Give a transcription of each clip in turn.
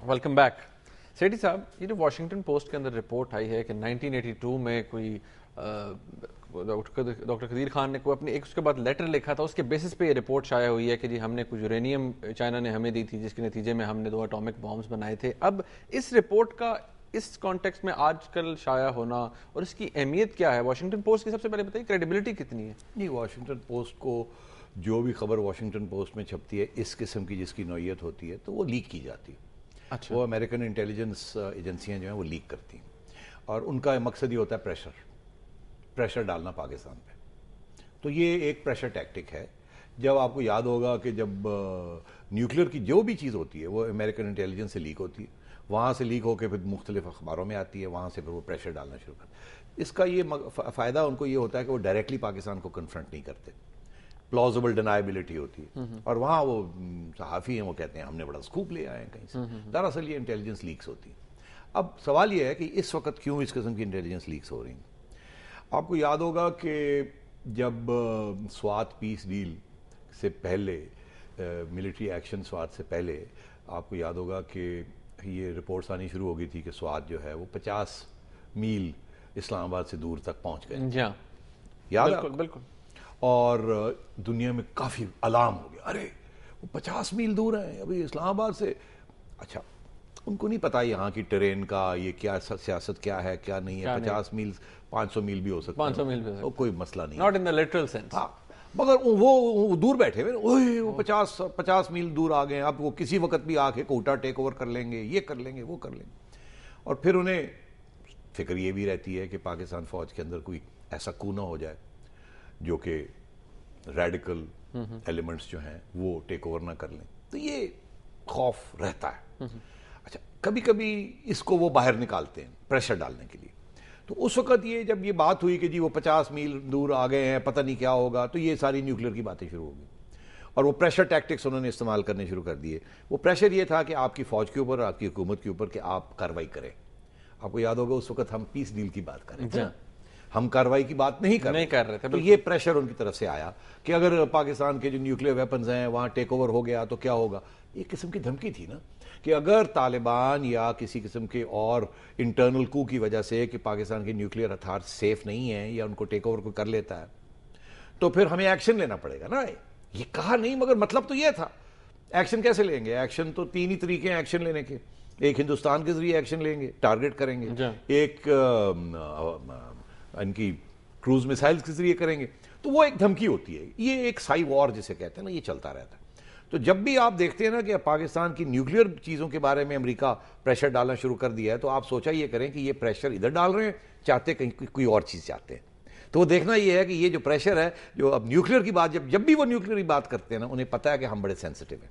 Welcome back. सेठी साहब, ये जो वॉशिंगटन पोस्ट के अंदर रिपोर्ट आई है कि 1982 में कोई डॉक्टर खदीर खान ने कोई अपनी एक उसके बाद लेटर लिखा था, उसके बेसिस पे ये रिपोर्ट शाया हुई है कि जी हमने कुछ यूरेनियम चाइना ने हमें दी थी जिसके नतीजे में हमने 2 एटॉमिक बॉम्ब्स बनाए थे। अब इस रिपोर्ट का इस कॉन्टेक्स्ट में आजकल शाया होना और इसकी अहमियत क्या है? वॉशिंगटन पोस्ट की सबसे पहले बताइए क्रेडिबिलिटी कितनी है? नहीं, वॉशिंगटन पोस्ट को जो भी खबर वॉशिंगटन पोस्ट में छपती है इस किस्म की जिसकी नौयत होती है तो वो लीक की जाती है। अच्छा। वो अमेरिकन इंटेलिजेंस एजेंसियां जो हैं वो लीक करती हैं और उनका मकसद ये होता है प्रेशर डालना पाकिस्तान पे। तो ये एक प्रेशर टैक्टिक है। जब आपको याद होगा कि जब न्यूक्लियर की जो भी चीज़ होती है वो अमेरिकन इंटेलिजेंस से लीक होती है, वहाँ से लीक होकर फिर मुख्तलिफ अखबारों में आती है, वहाँ से फिर वो प्रेशर डालना शुरू करते। इसका ये फ़ायदा उनको ये होता है कि वो डायरेक्टली पाकिस्तान को कन्फ्रंट नहीं करते, प्लॉजिबल डिनाइबिलिटी होती है और वहाँ वो सहाफ़ी हैं, वो कहते हैं हमने बड़ा स्कूप ले आए हैं कहीं से। दरअसल ये इंटेलिजेंस लीक्स होती है। अब सवाल ये है कि इस वक्त क्यों इस किस्म की इंटेलिजेंस लीक्स हो रही हैं। आपको याद होगा कि जब स्वात पीस डील से पहले, मिलिट्री एक्शन स्वात से पहले, आपको याद होगा कि ये रिपोर्ट्स आनी शुरू हो गई थी कि स्वात जो है वो 50 मील इस्लामाबाद से दूर तक पहुंच गए। याद है? बिल्कुल। और दुनिया में काफ़ी अलार्म हो गया, अरे वो 50 मील दूर है अभी इस्लामाबाद से। अच्छा, उनको नहीं पता यहाँ की ट्रेन का ये क्या सियासत क्या है क्या नहीं है। 50 मील 500 मील भी हो सकता है, 500 मील भी हो सकता है, कोई मसला नहीं, not in the literal sense. हाँ, मगर वो दूर बैठे हुए, ओए वो 50 मील दूर आ गए, अब वो किसी वक्त भी आके कोटा टेक ओवर कर लेंगे, ये कर लेंगे वो कर लेंगे। और फिर उन्हें फिक्र ये भी रहती है कि पाकिस्तान फौज के अंदर कोई ऐसा कू ना हो जाए जो कि रेडिकल एलिमेंट्स जो हैं वो टेक ओवर ना कर लें। तो ये खौफ रहता है। अच्छा, कभी कभी इसको वो बाहर निकालते हैं प्रेशर डालने के लिए। तो उस वक्त ये जब ये बात हुई कि जी वो 50 मील दूर आ गए हैं, पता नहीं क्या होगा, तो ये सारी न्यूक्लियर की बातें शुरू हो गई और वो प्रेशर टैक्टिक्स उन्होंने इस्तेमाल करने शुरू कर दिए। वो प्रेशर ये था कि आपकी फौज के ऊपर, आपकी हुकूमत के ऊपर कि आप कार्रवाई करें। आपको याद होगा उस वक्त हम पीस डील की बात कर रहे थे, हम कार्रवाई की बात नहीं कर रहे थे। तो ये प्रेशर उनकी तरफ से आया कि अगर पाकिस्तान के जो न्यूक्लियर वेपन्स हैं वहाँ टेक ओवर हो गया तो क्या होगा। एक किस्म की धमकी थी ना कि अगर तालिबान या किसी किस्म के और इंटरनल कू की वजह से कि पाकिस्तान के न्यूक्लियर हथियार सेफ नहीं है या उनको टेक ओवर को कर लेता है तो फिर हमें एक्शन लेना पड़ेगा ना। ये कहा नहीं, मगर मतलब तो ये था। एक्शन कैसे लेंगे? एक्शन तो 3 ही तरीके हैं एक्शन लेने के। एक हिंदुस्तान के जरिए एक्शन लेंगे, टारगेट करेंगे, एक इनकी क्रूज मिसाइल्स के जरिए करेंगे। तो वो एक धमकी होती है, ये एक साई वॉर जिसे कहते हैं ना, ये चलता रहता है। तो जब भी आप देखते हैं ना कि पाकिस्तान की न्यूक्लियर चीज़ों के बारे में अमेरिका प्रेशर डालना शुरू कर दिया है, तो आप सोचा ये करें कि ये प्रेशर इधर डाल रहे हैं, चाहते कहीं कोई और चीज़ चाहते हैं। तो वो देखना ये है कि ये जो प्रेशर है, जो अब न्यूक्लियर की बात, जब भी वो न्यूक्लियर की बात करते हैं ना, उन्हें पता है कि हम बड़े सेंसिटिव हैं।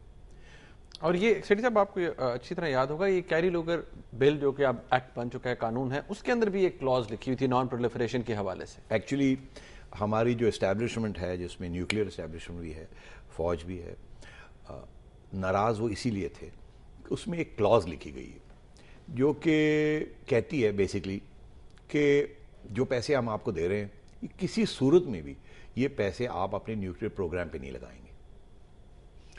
और ये सेठी साहब आपको अच्छी तरह याद होगा, ये कैरी लोगर बिल जो कि अब एक्ट बन चुका है, कानून है, उसके अंदर भी एक क्लॉज लिखी हुई थी नॉन प्रोलिफरेशन के हवाले से। एक्चुअली हमारी जो एस्टैब्लिशमेंट है, जिसमें न्यूक्लियर एस्टैब्लिशमेंट भी है, फौज भी है, नाराज़ वो इसीलिए थे, उसमें एक क्लॉज लिखी गई है जो कि कहती है बेसिकली कि जो पैसे हम आपको दे रहे हैं किसी सूरत में भी ये पैसे आप अपने न्यूक्लियर प्रोग्राम पे नहीं लगाएंगे।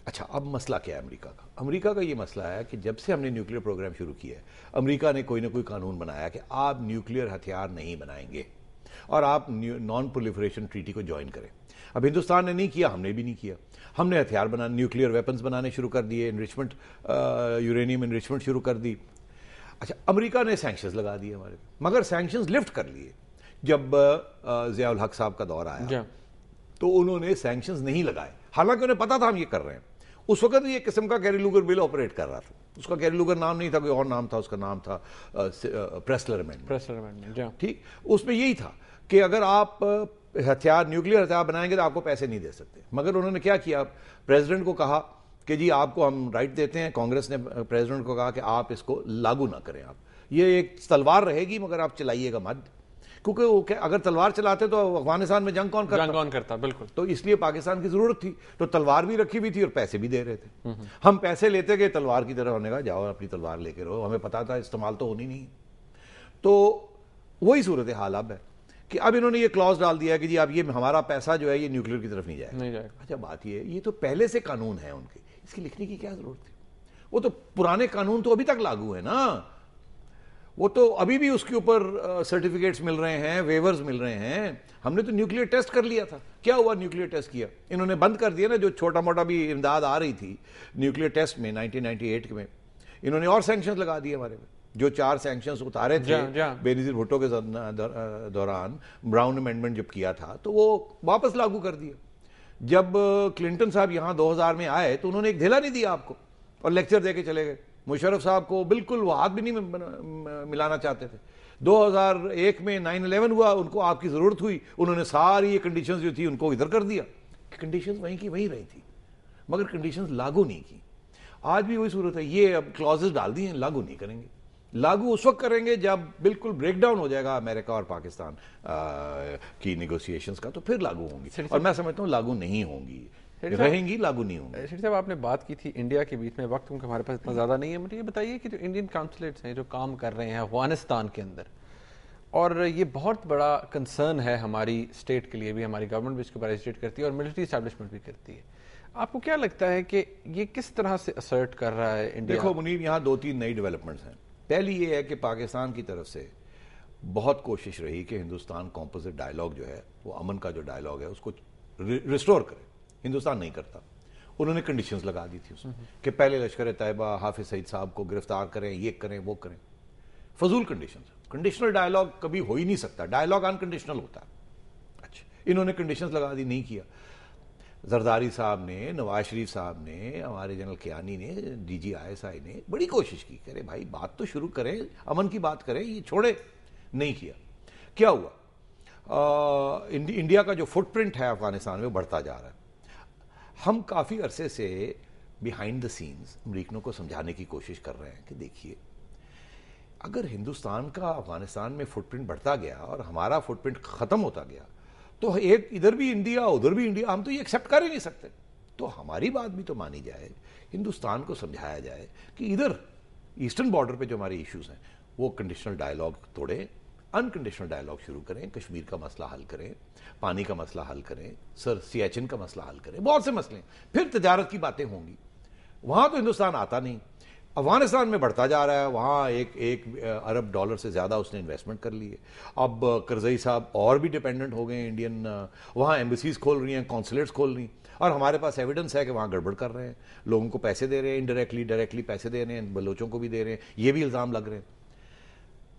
अच्छा, अब मसला क्या है अमेरिका का? अमेरिका का ये मसला है कि जब से हमने न्यूक्लियर प्रोग्राम शुरू किया है, अमेरिका ने कोई ना कोई कानून बनाया कि आप न्यूक्लियर हथियार नहीं बनाएंगे और आप नॉन प्रोलिफरेशन ट्रीटी को ज्वाइन करें। अब हिंदुस्तान ने नहीं किया, हमने भी नहीं किया। हमने हथियार बनाने, न्यूक्लियर वेपन्स बनाने शुरू कर दिए, एनरिचमेंट, यूरेनियम एनरिचमेंट शुरू कर दी। अच्छा, अमेरिका ने सैंक्शंस लगा दिए हमारे, मगर सैंक्शंस लिफ्ट कर लिए। जब ज़ियाउल हक साहब का दौर आया तो उन्होंने सैंक्शंस नहीं लगाए, हालांकि उन्हें पता था हम ये कर रहे हैं। उस वक्त ये किस्म का कैरी लूगर बिल ऑपरेट कर रहा था। उसका कैरी लूगर नाम नहीं था, कोई और नाम था, उसका नाम था प्रेसलर अमेंडमेंट। ठीक, उसमें यही था कि अगर आप हथियार, न्यूक्लियर हथियार बनाएंगे तो आपको पैसे नहीं दे सकते। मगर उन्होंने क्या किया, प्रेसिडेंट को कहा कि जी आपको हम राइट देते हैं। कांग्रेस ने प्रेसिडेंट को कहा कि आप इसको लागू ना करें, आप ये एक तलवार रहेगी मगर आप चलाइएगा मत, क्योंकि वो अगर तलवार चलाते तो अफगानिस्तान में जंग कौन करता? बिल्कुल। तो इसलिए पाकिस्तान की जरूरत थी, तो तलवार भी रखी हुई थी और पैसे भी दे रहे थे। हम पैसे लेते गए तलवार की तरह, होने का जाओ अपनी तलवार लेके रहो, हमें पता था इस्तेमाल तो होनी नहीं। तो वही सूरत हाल अब है कि अब इन्होंने ये क्लॉज डाल दिया कि जी अब ये हमारा पैसा जो है ये न्यूक्लियर की तरफ नहीं जाएगा। अच्छा, बात ये तो पहले से कानून है उनके, इसकी लिखने की क्या जरूरत थी? وہ تو پرانے قانون تو ابھی تک لاگو ہے نا, وہ تو ابھی بھی اس کے اوپر سرٹیفکیٹس مل رہے ہیں, ویورز مل رہے ہیں. ہم نے تو نیوکلیر ٹیسٹ کر لیا تھا, کیا ہوا نیوکلیر ٹیسٹ کیا, انہوں نے بند کر دیا نا. جو چھوٹا موٹا بھی امداد آ رہی تھی نیوکلیر ٹیسٹ میں 1998 میں, انہوں نے اور سینکشنز لگا دیے ہمارے میں. جو 4 سینکشنز اتارے تھے بینظیر بھٹو کے دوران براؤن امینڈمنٹ جب کیا تھا, تو وہ واپس لاگو کر دیا. جب کلنٹن صاحب یہاں 2000 میں آئے تو انہوں نے ایک دھیلا نہیں دیا آپ کو, اور لیکچر دے کے چلے گئے. مشرف صاحب کو بالکل وہ ہاتھ بھی نہیں ملانا چاہتے تھے. 2001 میں 9/11 ہوا, ان کو آپ کی ضرورت ہوئی, انہوں نے ساری یہ کنڈیشنز جو تھی ان کو ادھر کر دیا. کنڈیشنز وہیں کی وہیں رہی تھی, مگر کنڈیشنز لاگو نہیں کی. آج بھی وہی صورت ہے. یہ اب کلازز ڈال دی ہیں, لاگو نہیں کریں گے. لاگو اس وقت کریں گے جب بالکل بریک ڈاؤن ہو جائے گا امریکہ اور پاکستان کی نیگوسیشنز کا, تو پھر لاگو ہوں گی. اور میں سمجھتا ہوں لاگو نہیں ہوں گی, رہیں گی, لاگو نہیں ہوں گی. شریف صاحب آپ نے بات کی تھی انڈیا کے بیچ میں, وقت کیونکہ ہمارے پاس اتنا زیادہ نہیں ہے. مجھے یہ بتائیے کہ جو انڈین کانسولیٹس ہیں جو کام کر رہے ہیں افغانستان کے اندر, اور یہ بہت بڑا کنسرن ہے ہماری اسٹیٹ کے لیے بھی, ہماری گورنمنٹ بھی اس کے بارے اسٹیٹ کرتی ہے اور ملٹری اسٹیبلشمنٹ بھی کرتی ہے. آپ کو کیا لگتا ہے کہ یہ کس طرح سے اسرٹ کر رہا ہے انڈیا؟ دیکھو منیر, یہاں 2-3 نئی ڈیولپمنٹس ہیں. پہلی یہ ہے کہ پاکستان کی طرف سے بہت کوشش رہی کہ ہندوستان کمپوزٹ ڈائلاگ جو ہے, وہ امن کا جو ڈائلاگ ہے, اس کو ریسٹور کرے. ہندوستان نہیں کرتا. انہوں نے کنڈیشنز لگا دی تھی اس میں کہ پہلے لشکر طیبہ حافظ سعید صاحب کو گرفتار کریں, یہ کریں, وہ کریں. فضول کنڈیشنز. کنڈیشنل ڈائلاگ کبھی ہو ہی نہیں سکتا, ڈائلاگ انکنڈیشنل ہوتا ہے. اچھا, انہوں نے کنڈیشنز لگا دی, نہیں کیا. زرداری صاحب نے, نواز شریف صاحب نے, ہمارے جنرل کیانی نے, ڈی جی ISI نے بڑی کوشش کی, کہ بھائی بات تو شروع کریں, امن کی بات کریں, یہ چھوڑے. نہیں کیا. کیا ہوا؟ انڈیا کا جو فٹ پرنٹ ہے افغانستان میں بڑھتا جا رہا ہے. ہم کافی عرصے سے بیہائنڈ دا سینز امریکنوں کو سمجھانے کی کوشش کر رہے ہیں کہ دیکھیے, اگر ہندوستان کا افغانستان میں فٹ پرنٹ بڑھتا گیا اور ہمارا فٹ پرنٹ ختم ہوتا گیا, تو ایک ادھر بھی انڈیا ادھر بھی انڈیا, ہم تو یہ ایکسیپٹ کر ہی نہیں سکتے. تو ہماری بات بھی تو مانی جائے, ہندوستان کو سمجھایا جائے کہ ادھر ایسٹرن بارڈر پہ جو ہمارے ایشوز ہیں وہ کنڈیشنل ڈائلاگ توڑیں, انکنڈیشنل ڈائلاگ شروع کریں, کشمیر کا مسئلہ حل کریں, پانی کا مسئلہ حل کریں, سیاچن کا مسئلہ حل کریں, بہت سے مسئلے. پھر تجارت کی باتیں ہوں گی. وہاں تو ہندوستان آتا نہیں, افغانستان میں بڑھتا جا رہا ہے. وہاں 1 ارب ڈالر سے زیادہ اس نے انویسٹمنٹ کر لی ہے. اب کرزئی صاحب اور بھی ڈیپینڈنٹ ہو گئے ہیں انڈین, وہاں ایمبیسیز کھول رہی ہیں, کونسولیٹس کھول رہی ہیں, اور ہمارے پاس ایویڈنس ہے کہ وہاں گڑبڑ کر رہے ہیں, لوگوں کو پیسے دے رہے ہیں, انڈائریکٹلی ڈائریکٹلی پیسے دے رہے ہیں, بلوچوں کو بھی دے رہے ہیں, یہ بھی الزام لگ رہے ہیں.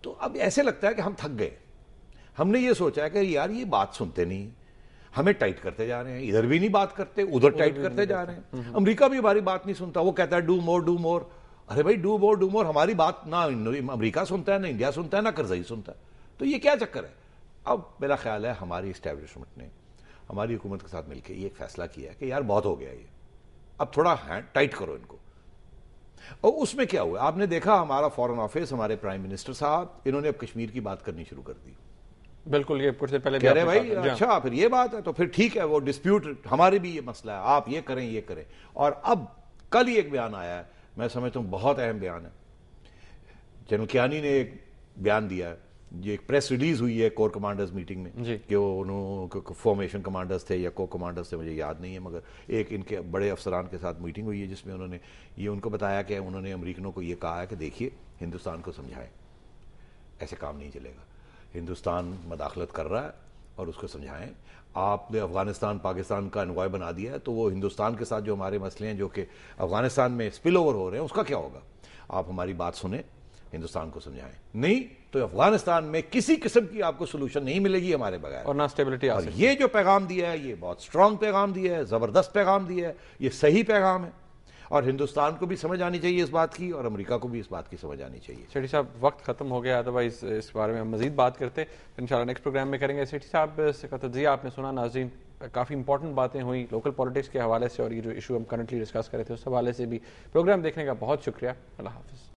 تو اب ایسے لگتا ہے کہ ہم تھک گئے. ہم نے یہ سوچا ہے کہ یار یہ بات سنتے نہیں, ہمیں ٹائٹ کرتے جا رہے ہیں, ادھر بھی نہیں بات کرتے, ادھر ٹائٹ کرتے جا رہے ہیں. امریکہ بھی ہماری بات نہیں سنتا, وہ کہتا ہے ڈو مور ڈو مور. ارے بھائی ڈو مور, ہماری بات نہ امریکہ سنتا ہے, نہ انڈیا سنتا ہے, نہ کرزئی سنتا ہے. تو یہ کیا چکر ہے؟ اب میرا خیال ہے ہماری اسٹیبلشمنٹ نے ہماری حکومت کے ساتھ مل کے یہ ایک فیصلہ کیا ہے کہ یار بہت ہو گیا یہ, اب تھوڑا ٹائٹ کرو ان کو. اور اس میں کیا ہوا, آپ نے دیکھا ہمارا فارن آفس, ہمارے پرائم منسٹر صاحب, انہوں نے اب کشمیر کی بات کرنی شروع کر دی. بالکل, یہ کچھ سے پہلے کہہ رہے بھائی اچھا پھر یہ بات ہے تو پھر ٹھیک ہے, وہ ڈسپیوٹ ہمارے بھی یہ مسئلہ ہے, آپ یہ کریں یہ کریں. اور اب کل ہی ایک بیان آیا ہے, میں سمجھتا ہوں بہت اہم بیان ہے. جنرل کیانی نے ایک بیان دیا ہے, یہ ایک پریس ریلیز ہوئی ہے کور کمانڈرز میٹنگ میں, کہ انہوں فارمیشن کمانڈرز تھے یا کور کمانڈرز تھے, مجھے یاد نہیں ہے, مگر ایک ان کے بڑے افسران کے ساتھ میٹنگ ہوئی ہے جس میں انہوں نے یہ ان کو بتایا کہ انہوں نے امریکنوں کو یہ کہا ہے کہ دیکھیے ہندوستان کو سمجھائیں, ایسے کام نہیں چلے گا, ہندوستان مداخلت کر رہا ہے اور اس کو سمجھائیں. آپ نے افغانستان پاکستان کا انوائے بنا دیا ہے, تو وہ ہندوستان کے ساتھ جو ہمارے مسئلے ہیں جو کہ افغانستان میں اسپل اوور ہو رہے ہیں, اس کا کیا ہوگا؟ آپ ہماری بات سنیں, ہندوستان کو سمجھائیں. نہیں تو افغانستان میں کسی قسم کی آپ کو سولوشن نہیں ملے گی ہمارے بغیر, اور نہ اسٹیبلٹی. اور یہ جو پیغام دیا ہے یہ بہت اسٹرانگ پیغام دیا ہے, زبردست پیغام دیا ہے, یہ صحیح پیغام ہے, اور ہندوستان کو بھی سمجھ آنی چاہیے اس بات کی, اور امریکہ کو بھی اس بات کی سمجھ آنی چاہیے. سیٹھی صاحب وقت ختم ہو گیا, ادروائز اس بارے میں ہم مزید بات کرتے انشاءاللہ نیکسٹ پروگرام میں کریں گے. سیٹھی صاحب کا تجزیہ آپ نے سنا, ناظرین کافی امپورٹنٹ باتیں ہوئی لوکل پالیٹکس کے حوالے سے, اور یہ جو ایشو ہم کرنٹلی ڈسکس کر رہے تھے اس حوالے سے بھی. پروگرام دیکھنے کا بہت شکریہ. اللہ حافظ.